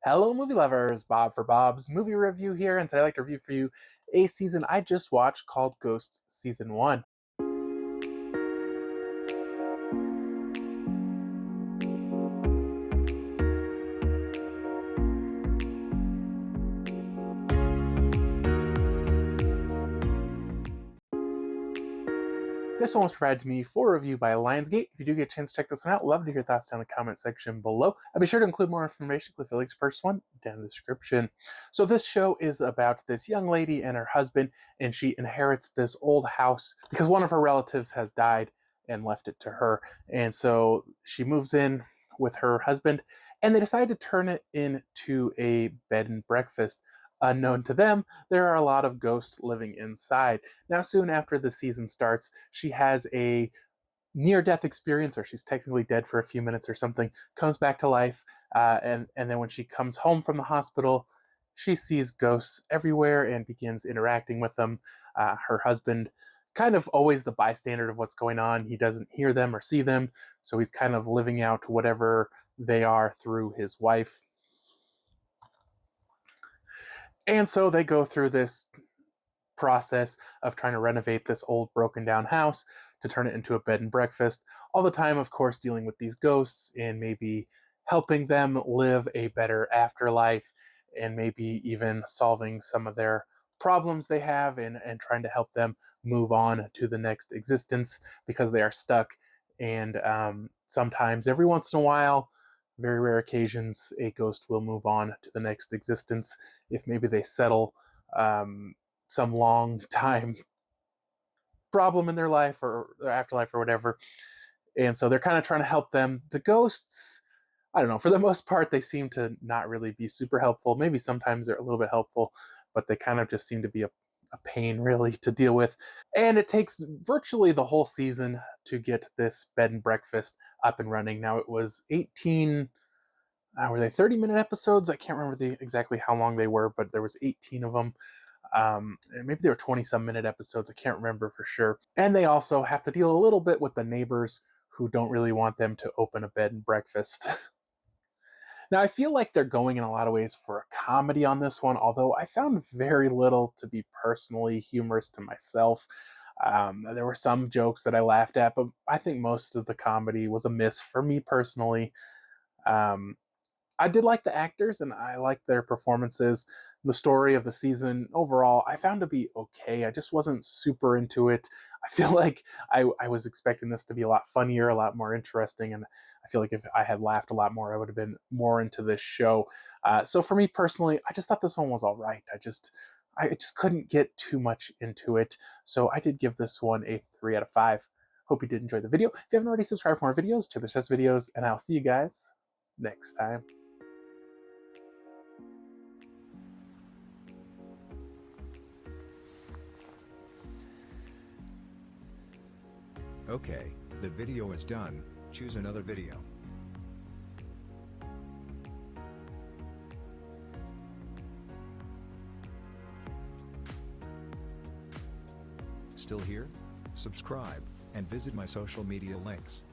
Hello, movie lovers! Bob for Bob's movie review here, and today I'd like to review for you a season I just watched called Ghosts Season 1. This one was provided to me for review by Lionsgate. If you do get a chance to check this one out, love to hear your thoughts down in the comment section below. I'll be sure to include more information, click the links to purchase one down in the description. So this show is about this young lady and her husband, and she inherits this old house because one of her relatives has died and left it to her. And so she moves in with her husband, and they decide to turn it into a bed and breakfast. Unknown to them, there are a lot of ghosts living inside. Now, soon after the season starts, she has a near-death experience, or she's technically dead for a few minutes or something, comes back to life, and then when she comes home from the hospital, she sees ghosts everywhere and begins interacting with them. Her husband, kind of always the bystander of what's going on, he doesn't hear them or see them, so he's kind of living out whatever they are through his wife. And so they go through this process of trying to renovate this old broken down house to turn it into a bed and breakfast. All the time, of course, dealing with these ghosts and maybe helping them live a better afterlife and maybe even solving some of their problems they have and trying to help them move on to the next existence because they are stuck. And sometimes, every once in a while, very rare occasions, a ghost will move on to the next existence if maybe they settle some long time problem in their life or their afterlife or whatever. And so they're kind of trying to help them. The ghosts, I don't know, for the most part, they seem to not really be super helpful. Maybe sometimes they're a little bit helpful, but they kind of just seem to be a pain, really, to deal with. And it takes virtually the whole season to get this bed and breakfast up and running. Now, it was 18, were they 30-minute episodes? I can't remember exactly how long they were, but there was 18 of them. And maybe they were 20-some minute episodes. I can't remember for sure. And they also have to deal a little bit with the neighbors who don't really want them to open a bed and breakfast. Now, I feel like they're going in a lot of ways for a comedy on this one, although I found very little to be personally humorous to myself. There were some jokes that I laughed at, but I think most of the comedy was a miss for me personally. I did like the actors, and I liked their performances. The story of the season overall, I found to be okay. I just wasn't super into it. I feel like I was expecting this to be a lot funnier, a lot more interesting, and I feel like if I had laughed a lot more, I would have been more into this show. So for me personally, I just thought this one was all right. I just couldn't get too much into it. So I did give this one a 3 out of 5. Hope you did enjoy the video. If you haven't already subscribed for more videos, check the test videos, and I'll see you guys next time. Okay, the video is done, choose another video. Still here? Subscribe, and visit my social media links.